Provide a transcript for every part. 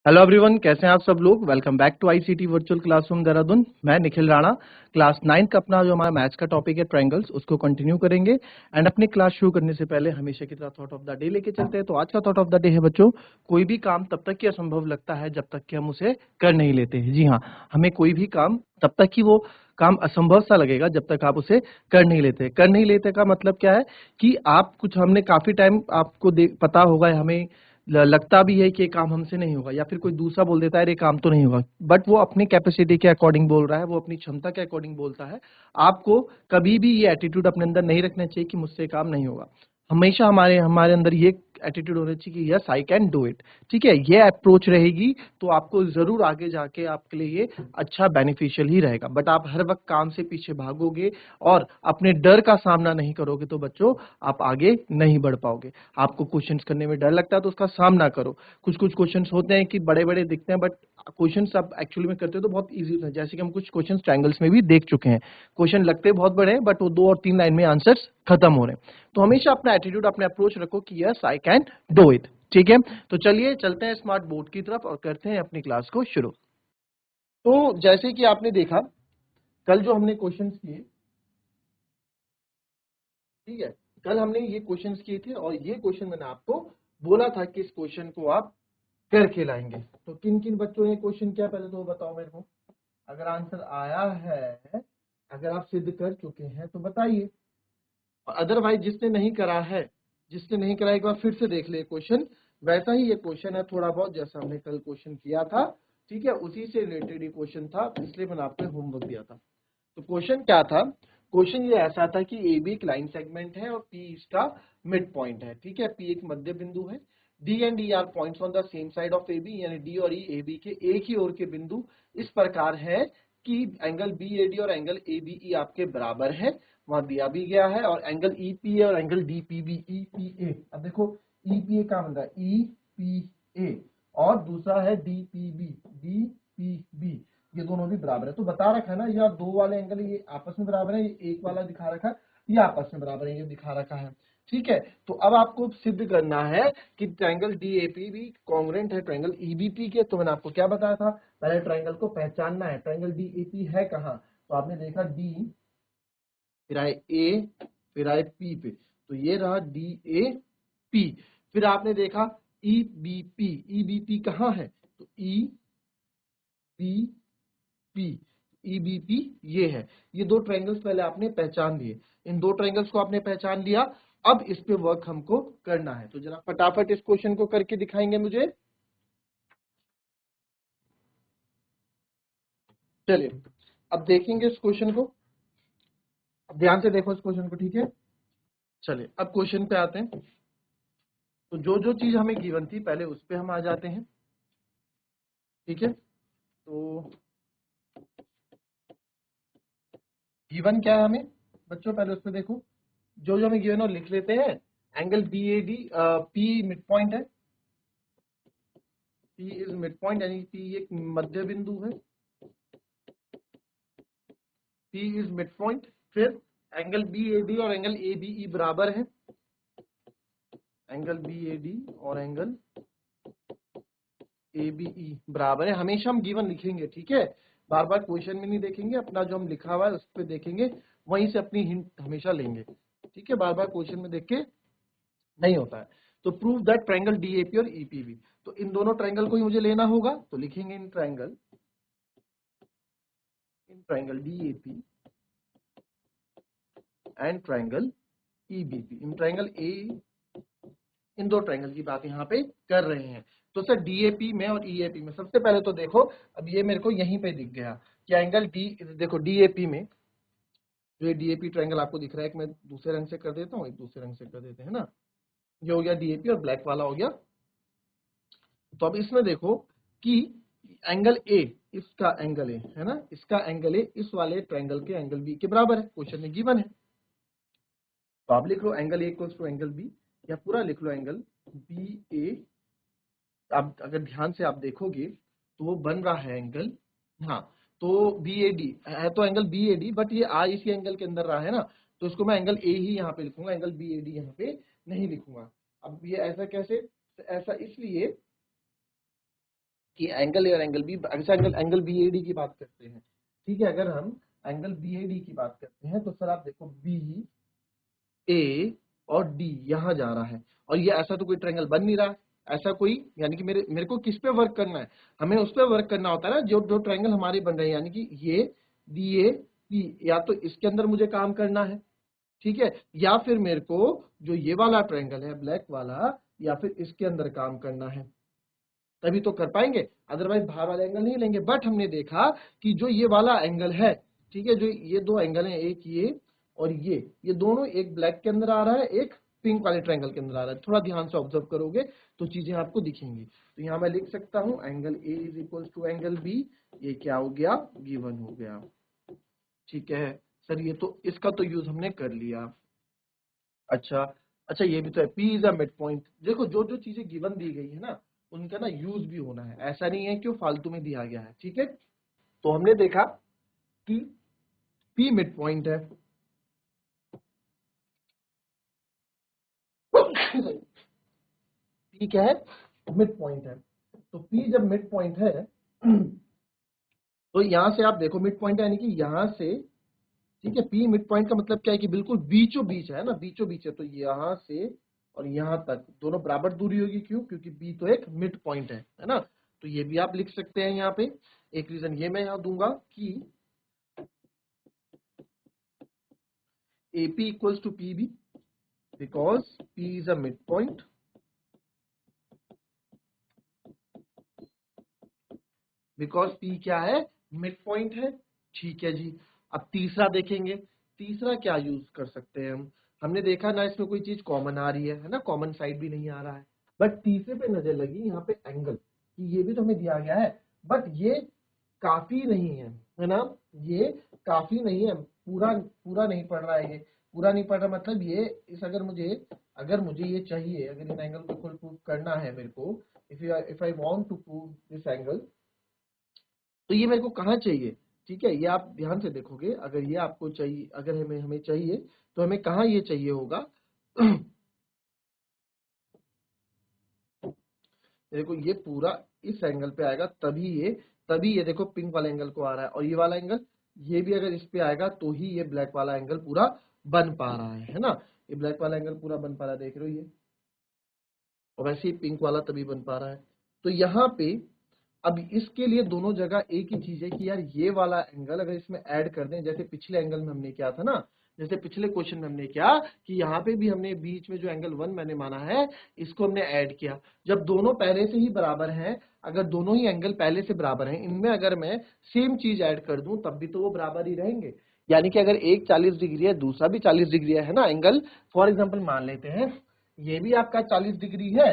Hello everyone, कैसे हैं आप सब लोग। Welcome back to ICT virtual classroom Dehradun. मैं निखिल राणा। क्लास 9 का अपना जो हमारा मैथ्स का टॉपिक है ट्रायंगल्स, उसको कंटिन्यू करेंगे। एंड अपनी क्लास शुरू करने से पहले हमेशा की तरह थॉट ऑफ द डे लेके चलते हैं। तो आज का थॉट ऑफ द डे है बच्चों, कोई भी काम तब तक ही असंभव लगता है जब तक कि हम उसे कर नहीं लेते हैं। जी हाँ, हमें कोई भी काम तब तक ही वो काम असंभव सा लगेगा जब तक आप उसे कर नहीं लेते। कर नहीं लेते का मतलब क्या है कि आप कुछ, हमने काफी टाइम आपको पता होगा, हमें लगता भी है कि ये काम हमसे नहीं होगा, या फिर कोई दूसरा बोल देता है ये काम तो नहीं होगा, बट वो अपनी कैपेसिटी के अकॉर्डिंग बोल रहा है, वो अपनी क्षमता के अकॉर्डिंग बोलता है। आपको कभी भी ये एटीट्यूड अपने अंदर नहीं रखना चाहिए कि मुझसे काम नहीं होगा। हमेशा हमारे हमारे अंदर ये एटीट्यूड होना चाहिए कि yes I can do it. ठीक है, ये अप्रोच रहेगी तो आपको जरूर आगे जाके आपके लिए ये अच्छा बेनिफिशियल ही रहेगा। बट आप हर वक्त काम से पीछे भागोगे और अपने डर का सामना नहीं करोगे तो बच्चों आप आगे नहीं बढ़ पाओगे। आपको क्वेश्चंस करने में डर लगता है तो उसका सामना करो। कुछ कुछ क्वेश्चंस होते हैं कि बड़े बड़े दिखते हैं, बट क्वेश्चंस आप एक्चुअली में करते हो तो बहुत इजी होता है। जैसे कि हम कुछ क्वेश्चंस ट्रायंगल्स में भी देख चुके हैं। क्वेश्चन लगते बहुत बड़े हैं बट वो 2 और 3 लाइन में आंसर्स खत्म हो रहे हैं। तो हमेशा अपना एटीट्यूड, अपने अप्रोच रखो कि yes I can do it. ठीक है, तो चलिए चलते हैं स्मार्ट बोर्ड की तरफ और करते हैं अपनी क्लास को शुरू। तो जैसे कि आपने देखा, कल जो हमने क्वेश्चंस किए, ठीक है, कल हमने ये क्वेश्चंस किए थे और ये क्वेश्चन मैंने आपको बोला था कि इस क्वेश्चन को आप करके लाएंगे। तो किन किन बच्चों ने क्वेश्चन किया पहले तो बताओ मेरे को। अगर आंसर आया है, अगर आप सिद्ध कर चुके हैं तो बताइए। अदरवाइज जिसने नहीं करा है, जिसने नहीं करा एक बार फिर से देख ले क्वेश्चन। वैसा ही ये क्वेश्चन है थोड़ा बहुत, जैसा हमने कल क्वेश्चन किया था। ठीक है, उसी से रिलेटेड ये क्वेश्चन था, इसलिए मैंने आपको होमवर्क दिया था। तो क्वेश्चन क्या था? क्वेश्चन ये ऐसा था कि ए बी एक लाइन सेगमेंट है और पी इसका मिड पॉइंट है। ठीक है, पी एक मध्य बिंदु है। D and E are points on the same side of A B, यानी डी और ई ए बी के एक ही ओर के बिंदु इस प्रकार है कि एंगल बी ए डी और एंगल ए बी ई आपके बराबर है। वहां दिया भी गया है। और एंगल ई पी ए और angle D P B, E P A, अब देखो ई पी ए क्या बन रहा है, ई पी ए, और दूसरा है D P B, D P B, ये दोनों भी बराबर है। तो बता रखा है ना, ये दो वाले एंगल ये आपस में बराबर है, ये एक वाला दिखा रखा है, ये आपस में बराबर है, ये दिखा रखा है। ठीक है, तो अब आपको सिद्ध करना है कि ट्रायंगल डीएपी भी कॉन्ग्रुएंट है ट्रायंगल ईबीपी के। तो मैंने आपको क्या बताया था, पहले ट्रायंगल को पहचानना है। ट्रायंगल डीएपी है कहाँ? तो आपने देखा डी, फिर आए ए, फिर आए पी पे, तो ये रहा डी ए पी। फिर आपने देखा E B P, E B P कहाँ है? तो E B P, E B P ये है। ये दो ट्रायंगल्स पहले आपने पहचान लिए। इन दो ट्रायंगल्स को आपने पहचान लिया, अब इस पे वर्क हमको करना है। तो जरा फटाफट इस क्वेश्चन को करके दिखाएंगे मुझे। चलिए अब देखेंगे इस क्वेश्चन को। अब ध्यान से देखो इस क्वेश्चन को, ठीक है। चलिए अब क्वेश्चन पे आते हैं। तो जो जो चीज हमें गिवन थी पहले उस पे हम आ जाते हैं। ठीक है, तो गिवन क्या है हमें बच्चों, पहले उस पे देखो। जो जो हमें गिवन है लिख लेते हैं। Angle B A D, P mid point है, पी इज मिड पॉइंट, यानी पी एक मध्य बिंदु है, पी इज मिड पॉइंट। फिर एंगल बी ए डी और एंगल ए बी ई बराबर है, एंगल बी ए डी और एंगल ए बी ई बराबर है। हमेशा हम गिवन लिखेंगे, ठीक है, बार बार क्वेश्चन में नहीं देखेंगे, अपना जो हम लिखा हुआ है उस पर देखेंगे, वहीं से अपनी हिंट हमेशा लेंगे। ठीक है, बार बार क्वेश्चन में देख के नहीं होता है। तो प्रूव दैट ट्रायंगल डीएपी और ईपीबी, तो इन दोनों ट्रायंगल को ही मुझे लेना होगा। तो लिखेंगे in triangle DAP and triangle EBP, in triangle A, इन दो ट्रायंगल की बात यहाँ पे कर रहे हैं। तो सर डीएपी में और ईएपी में सबसे पहले तो देखो, अब ये मेरे को यहीं पे दिख गया कि एंगल डी, देखो डीएपी में जो ये डीएपी ट्रायंगल आपको दिख रहा है, एक मैं दूसरे रंग से कर देता हूँ, एक दूसरे रंग से कर देते हैं ना, ये हो गया डीएपी और ब्लैक वाला हो गया। तो अब इसमें देखो कि एंगल ए, इसका एंगल ए है ना, इसका एंगल ए इस वाले ट्रायंगल के एंगल बी के बराबर है, क्वेश्चन में गिवन है। तो आप लिख लो angle A equals to angle B, या पूरा लिख लो एंगल बी ए। आप अगर ध्यान से आप देखोगे तो वो बन रहा है एंगल, हाँ, तो बी ए डी है, तो angle B A D, but ये आ इसी एंगल के अंदर रहा है ना, तो इसको मैं एंगल ए ही यहाँ पे लिखूंगा, एंगल बी ए डी यहाँ पे नहीं लिखूंगा। अब ये ऐसा कैसे? ऐसा इसलिए कि एंगल ए और एंगल बी, अच्छा एंगल बी ए डी की बात करते हैं, ठीक है। अगर हम एंगल बी ए डी की बात करते हैं तो सर आप देखो बी ए और डी यहाँ जा रहा है, और ये ऐसा तो कोई ट्रायंगल बन नहीं रहा, ऐसा कोई, यानी कि मेरे को किस पे वर्क करना है, हमें उस पे वर्क करना होता है ना जो जो ट्रायंगल हमारे बन रहे हैं, यानी कि ये डी ए पी, या तो इसके अंदर मुझे काम करना है, ठीक है, या फिर मेरे को जो ये वाला ट्रायंगल है ब्लैक वाला, या फिर इसके अंदर काम करना है, तभी तो कर पाएंगे, अदरवाइज बाहर वाला एंगल नहीं लेंगे। बट हमने देखा कि जो ये वाला एंगल है, ठीक है, जो ये दो एंगल हैं, एक ये और ये दोनों एक ब्लैक के अंदर आ रहा है, एक पिंक वाले ट्रायंगल के अंदर आ रहा है। थोड़ा ध्यान से ऑब्जर्व करोगे तो चीजें आपको दिखेंगी। तो यहाँ मैं लिख सकता हूं angle A is equal to angle B, ये क्या हो गया, गिवन हो गया, ठीक है सर। ये तो इसका तो यूज हमने कर लिया। अच्छा अच्छा, ये भी तो है, P is a mid point. देखो जो जो चीजें गिवन दी गई है ना, उनका ना यूज भी होना है, ऐसा नहीं है कि वो फालतू में दिया गया है, ठीक है। तो हमने देखा कि P मिड पॉइंट है, P क्या है, मिड पॉइंट है। तो P जब मिड पॉइंट है तो यहां से आप देखो मिड पॉइंट है, यानी कि यहां से, ठीक है, P मिड पॉइंट का मतलब क्या है कि बिल्कुल बीचों बीच है ना, बीचों बीच है। तो यहां से और यहां तक दोनों बराबर दूरी होगी, क्यों, क्योंकि B तो एक मिड पॉइंट है ना। तो ये भी आप लिख सकते हैं यहाँ पे। एक रीजन ये मैं यहाँ दूंगा कि AP equals to PB because P is a mid point, because P क्या है, मिड पॉइंट है, ठीक है जी। अब तीसरा देखेंगे, तीसरा क्या यूज कर सकते हैं हम। हमने देखा ना इसमें कोई चीज कॉमन आ रही है ना, कॉमन साइड भी नहीं आ रहा है। बट तीसरे पे नजर लगी यहाँ पे एंगल कि ये भी तो हमें दिया गया है, बट ये काफी नहीं है ना, ये काफी नहीं है, पूरा पूरा नहीं पड़ रहा है, ये पूरा नहीं पड़ रहा, मतलब ये इस अगर मुझे ये चाहिए, अगर इन एंगल को प्रूव करना है मेरे को, if I want to prove this angle, तो ये मेरे को कहाँ चाहिए, ठीक है। ये आप ध्यान से देखोगे, अगर ये आपको चाहिए, अगर हमें हमें चाहिए तो हमें कहाँ ये चाहिए होगा देखो ये पूरा इस एंगल पे आएगा, तभी ये देखो पिंक वाला एंगल को आ रहा है, और ये वाला एंगल, ये भी अगर इस पे आएगा तो ही ये ब्लैक वाला एंगल पूरा बन पा रहा है ना। ये ब्लैक वाला एंगल पूरा बन पा रहा है, देख रहे हो ये, और वैसे ही पिंक वाला तभी बन पा रहा है। तो यहाँ पे अब इसके लिए दोनों जगह एक ही चीज है कि यार ये वाला एंगल अगर इसमें ऐड कर दें, जैसे पिछले एंगल में हमने किया था ना, जैसे पिछले क्वेश्चन में हमने किया कि यहाँ पे भी हमने बीच में जो एंगल 1 मैंने माना है, इसको हमने ऐड किया। जब दोनों पहले से ही बराबर हैं, अगर दोनों ही एंगल पहले से बराबर हैं, इनमें अगर मैं सेम चीज ऐड कर दूं तब भी तो वो बराबर ही रहेंगे। यानी कि अगर एक 40 डिग्री है, दूसरा भी 40 डिग्री है ना एंगल, फॉर एग्जाम्पल मान लेते हैं ये भी आपका 40 डिग्री है,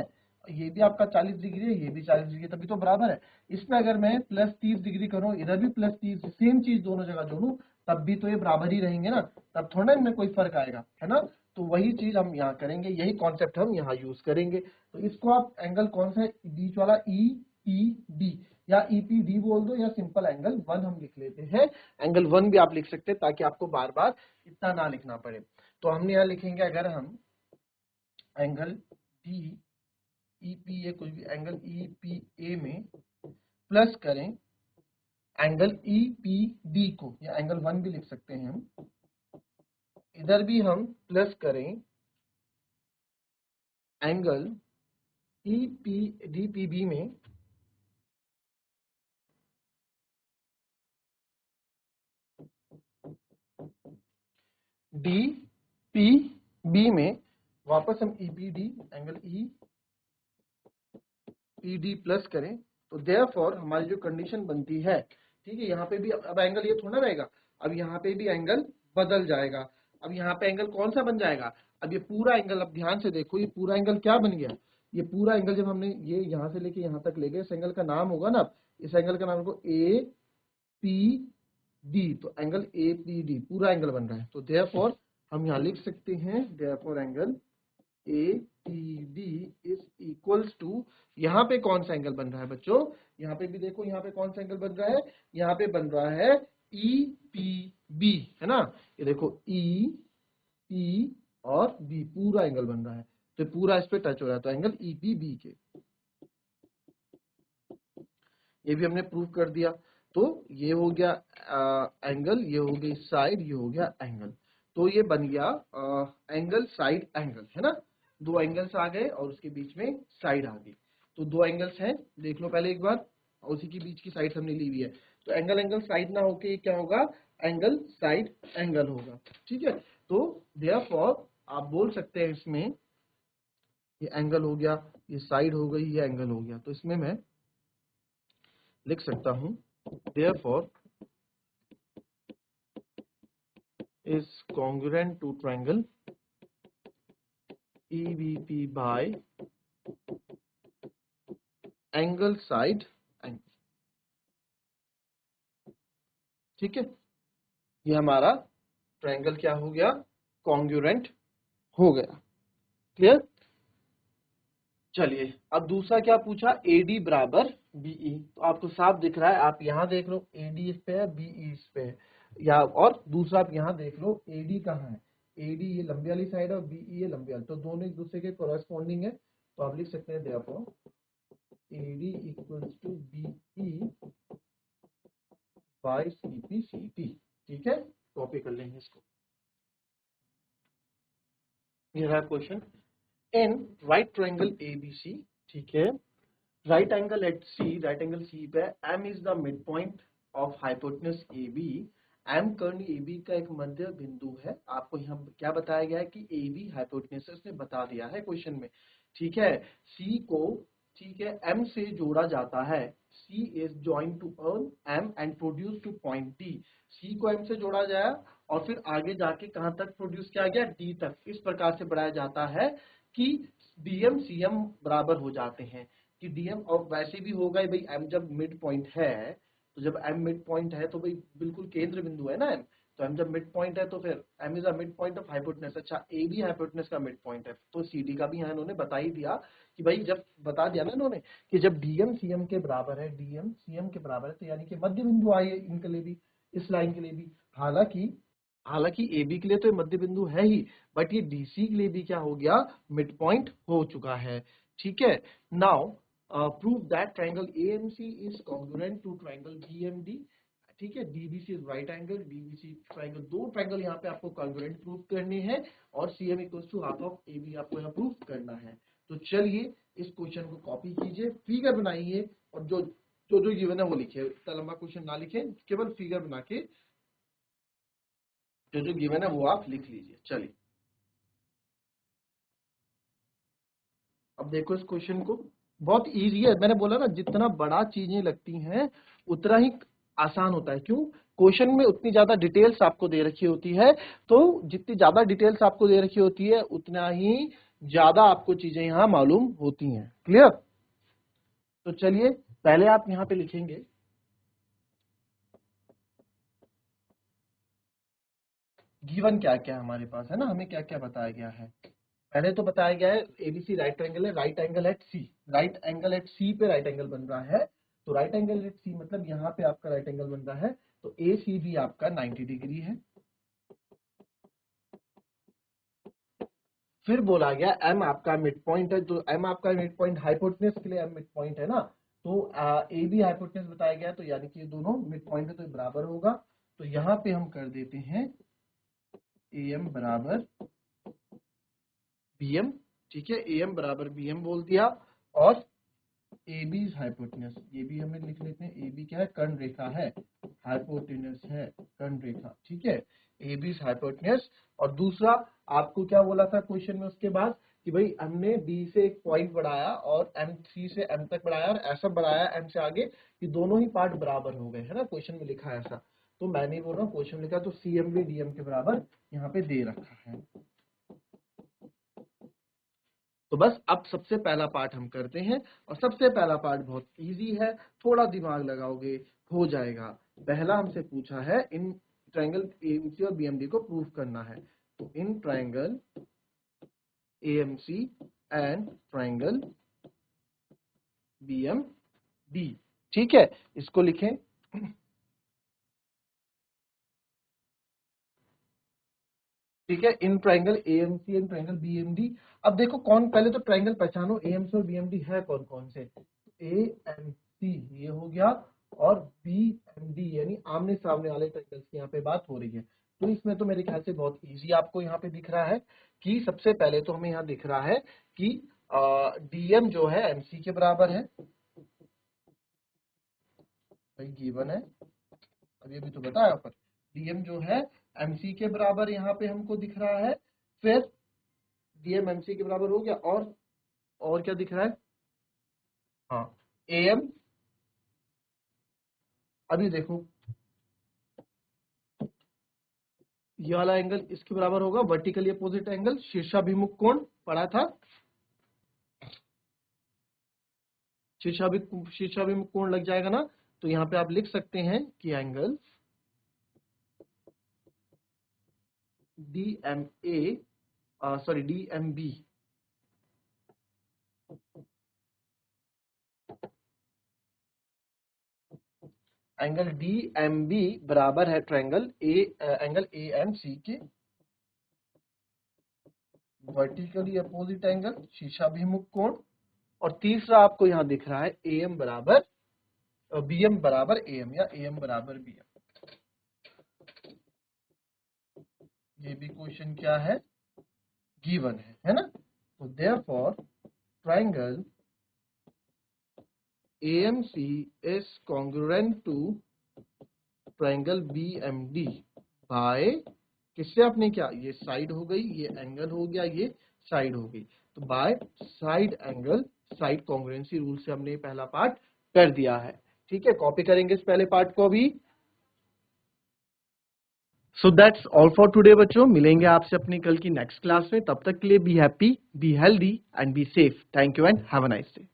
ये भी आपका 40 डिग्री है, ये भी 40 डिग्री, तभी तो बराबर है। इसमें अगर मैं प्लस 30 डिग्री करूं, इधर भी प्लस 30, सेम चीज दोनों जगह जोड़ूं, तब भी तो ये बराबर ही रहेंगे ना, तब थोड़ा इनमें कोई फर्क आएगा, है ना। तो वही चीज हम यहाँ करेंगे, यही कॉन्सेप्ट हम यहाँ यूज करेंगे। तो इसको आप एंगल कौन सा है, बीच वाला ई पी डी, या ईपीडी बोल दो, या सिंपल एंगल 1 हम लिख लेते हैं। एंगल 1 भी आप लिख सकते हैं ताकि आपको बार बार इतना ना लिखना पड़े। तो हमने यहाँ लिखेंगे, अगर हम एंगल डी ईपीए, कुछ भी एंगल ईपीए में प्लस करें एंगल ईपीडी को, या एंगल 1 भी लिख सकते हैं हम, इधर भी हम प्लस करें एंगल ईपीडीपीबी में, डीपीबी में वापस हम ईपीडी एंगल ईपीडी प्लस करें, तो देयरफॉर हमारी जो कंडीशन बनती है, ठीक है, यहाँ पे भी अब एंगल ये थोड़ा रहेगा, अब यहाँ पे भी एंगल बदल जाएगा। अब यहाँ पे एंगल कौन सा बन जाएगा, अब ये पूरा एंगल, अब ध्यान से देखो, ये पूरा एंगल क्या बन गया, ये पूरा एंगल जब हमने ये यहाँ से लेके यहाँ तक ले गए, इस एंगल का नाम होगा ना, इस एंगल का नाम को ए पी डी, तो एंगल ए पी डी पूरा एंगल बन रहा है। तो देयरफॉर हम यहाँ लिख सकते हैं, therefore angle A P D is equals to, यहाँ पे कौन सा एंगल बन रहा है बच्चों, यहाँ पे भी देखो, यहाँ पे कौन सा एंगल बन रहा है, यहाँ पे बन रहा है ई पी बी, है ना। ये देखो ई पी और बी पूरा एंगल बन रहा है, तो पूरा इस पे टच हो रहा है, तो एंगल ई पी बी के। ये भी हमने प्रूव कर दिया। तो ये हो गया एंगल, ये हो गई साइड, ये हो गया एंगल। तो ये बन गया एंगल साइड एंगल, है ना। दो एंगल्स आ गए और उसके बीच में साइड आ गई। तो दो एंगल्स हैं, देख लो पहले एक बार, उसी के बीच की साइड हमने ली हुई है। तो एंगल एंगल साइड ना होके ये क्या होगा, एंगल साइड एंगल होगा। ठीक है, तो देयरफॉर आप बोल सकते हैं इसमें ये एंगल हो गया, ये साइड हो गई, ये एंगल हो गया। तो इसमें मैं लिख सकता हूं therefore is congruent to triangle EBP by angle side angle। ठीक है, ये हमारा ट्रायंगल क्या हो गया, कॉन्ग्रुएंट हो गया। क्लियर। चलिए अब दूसरा क्या पूछा, AD बराबर BE। तो आपको साफ दिख रहा है, आप यहां देख लो AD इस पे है, BE इस पे है, या और दूसरा आप यहां देख लो AD कहाँ है, AD ये लंबी वाली साइड है और BE ये लंबी वाली, तो दोनों एक दूसरे के कोरेस्पॉन्डिंग है। तो आप लिख सकते हैं therefore AD equals to BE by CP/CT। ठीक है, कॉपी कर लेंगे इसको। ये रहा question, in right triangle ABC। ठीक है, right angle at C, right angle C पे M is the mid point of hypotenuse AB। M कर्ण AB का एक मध्य बिंदु है। आपको यहाँ क्या बताया गया है कि AB हाइपोटेनस ने बता दिया है क्वेश्चन में। ठीक है, C को, ठीक है, M से जोड़ा जाता है। C is joined to M and produced to point D। C को M से जोड़ा जाए और फिर आगे जाके कहां तक प्रोड्यूस किया गया, D तक। इस प्रकार से बढ़ाया जाता है कि DM CM बराबर हो जाते हैं, कि DM, और वैसे भी होगा भाई M जब मिड पॉइंट है, तो जब M मिड पॉइंट है तो भाई बिल्कुल केंद्र बिंदु है ना M। तो M जब मिड पॉइंट है तो फिर M is a mid point of hypotenuse. अच्छा, A भी हाइपोटेनस का मिड पॉइंट है, तो CD का भी यहाँ इन्होंने बता ही दिया कि भाई, जब बता दिया ना इन्होंने कि जब DM CM के बराबर है, DM CM के बराबर है, तो यानी कि मध्य बिंदु आए इनके लिए भी, इस लाइन के लिए भी। हालांकि हालांकि AB के लिए तो ये मध्य बिंदु है ही, बट ये DC के लिए भी क्या हो गया, मिड पॉइंट हो चुका है। ठीक है, now prove that triangle AMC is congruent to triangle BMD। ठीक है, DBC is right angle, DBC triangle, दो ट्रायंगल यहाँ पे आपको कॉन्ग्रुएंट प्रूव करने हैं, और CM equals to half of AB आपको यहाँ प्रूव करना है। तो चलिए इस क्वेश्चन को कॉपी कीजिए, फिगर बनाइए, और जो जो जो गिवन है वो लिखिए। इतना लंबा क्वेश्चन ना लिखें, केवल फिगर बना के जो जो गिवन है वो आप लिख लीजिए। चलिए अब देखो इस क्वेश्चन को, बहुत इजी है। मैंने बोला ना, जितना बड़ा चीजें लगती हैं उतना ही आसान होता है। क्यों, क्वेश्चन में उतनी ज्यादा डिटेल्स आपको दे रखी होती है, तो जितनी ज्यादा डिटेल्स आपको दे रखी होती है उतना ही ज्यादा आपको चीजें यहाँ मालूम होती हैं। क्लियर। तो चलिए पहले आप यहाँ पे लिखेंगे गिवन क्या क्या हमारे पास है ना, हमें क्या क्या बताया गया है। पहले तो बताया गया है ABC राइट ट्रायंगल है, right angle at C, right angle at C पे राइट एंगल बन रहा है। तो राइट एंगल एट C मतलब यहाँ पे आपका राइट एंगल बन रहा है, तो ACB आपका 90 डिग्री है। फिर बोला गया M आपका मिड पॉइंट है, तो M आपका मिड पॉइंट, हाइपोटेनस के लिए M मिड पॉइंट है ना, तो AB हाइपोटेनस बताया गया, तो यानी कि ये दोनों मिड पॉइंट है तो ये बराबर होगा। तो यहाँ पे हम कर देते हैं AM बराबर BM। ठीक है, AM बराबर BM बोल दिया, और AB हाइपोटेनस, ये भी हमें लिख लेते हैं। AB क्या है, कर्ण रेखा है, हाइपोटेनस है कर्ण रेखा। ठीक है, AB हाइपोटेनस। और दूसरा आपको क्या बोला था क्वेश्चन में उसके बाद, कि भाई हमने B से एक पॉइंट बढ़ाया और M3 से M तक बढ़ाया, और ऐसा बढ़ाया M से आगे कि दोनों ही पार्ट बराबर हो गए, है ना, क्वेश्चन में लिखा है ऐसा। तो मैं नहीं बोल रहा हूँ, क्वेश्चन लिखा, तो CM भी DM के बराबर यहाँ पे दे रखा है। तो बस अब सबसे पहला पार्ट हम करते हैं, और सबसे पहला पार्ट बहुत इजी है, थोड़ा दिमाग लगाओगे हो जाएगा। पहला हमसे पूछा है इन ट्रायंगल AMC और BMD को प्रूव करना है। तो in triangle AMC and triangle BMD। ठीक है, इसको लिखें। ठीक है, in triangle AMC and triangle BMD। अब देखो कौन, पहले तो ट्रायंगल पहचानो, AMC और BMD है कौन कौन से। AMC सी ये हो गया, और बी एम डी यानी आमने सामने वाले ट्रायंगल्स की यहाँ पे बात हो रही है। तो इसमें तो मेरे ख्याल से बहुत इजी आपको यहाँ पे दिख रहा है कि सबसे पहले तो हमें यहाँ दिख रहा है कि डीएम जो है एमसी के बराबर है, भाई गिवन है, अभी अभी तो बताया पर डीएम जो है एमसी के बराबर यहाँ पे हमको दिख रहा है। फिर डीएम एमसी के बराबर हो गया, और क्या दिख रहा है, हाँ एएम, अभी देखो ये वाला एंगल इसके बराबर होगा, वर्टिकली अपोजिट एंगल, शीर्षाभिमुख कोण पढ़ा था, शीर्षाभिमुख कोण लग जाएगा ना। तो यहाँ पे आप लिख सकते हैं कि angle DMA sorry DMB angle DMB बराबर है ट्रायंगल एंगल AMC के, वर्टिकली अपोजिट एंगल, शीर्षाभिमुख कोण, और तीसरा आपको यहाँ दिख रहा है AM बराबर BM बराबर AM या AM बराबर BM। ये भी क्वेश्चन क्या है, गिवन है ना। तो therefore triangle AMC is congruent to triangle BMD by, किससे आपने क्या, ये साइड हो गई, ये एंगल हो गया, ये साइड हो गई, तो by side angle, side congruency rule से हमने पहला पार्ट कर दिया है। ठीक है, कॉपी करेंगे इस पहले पार्ट को अभी। So that's all for today बच्चों, मिलेंगे आपसे अपनी कल की नेक्स्ट क्लास में, तब तक के लिए be happy, be healthy and be safe. Thank you and have a nice day.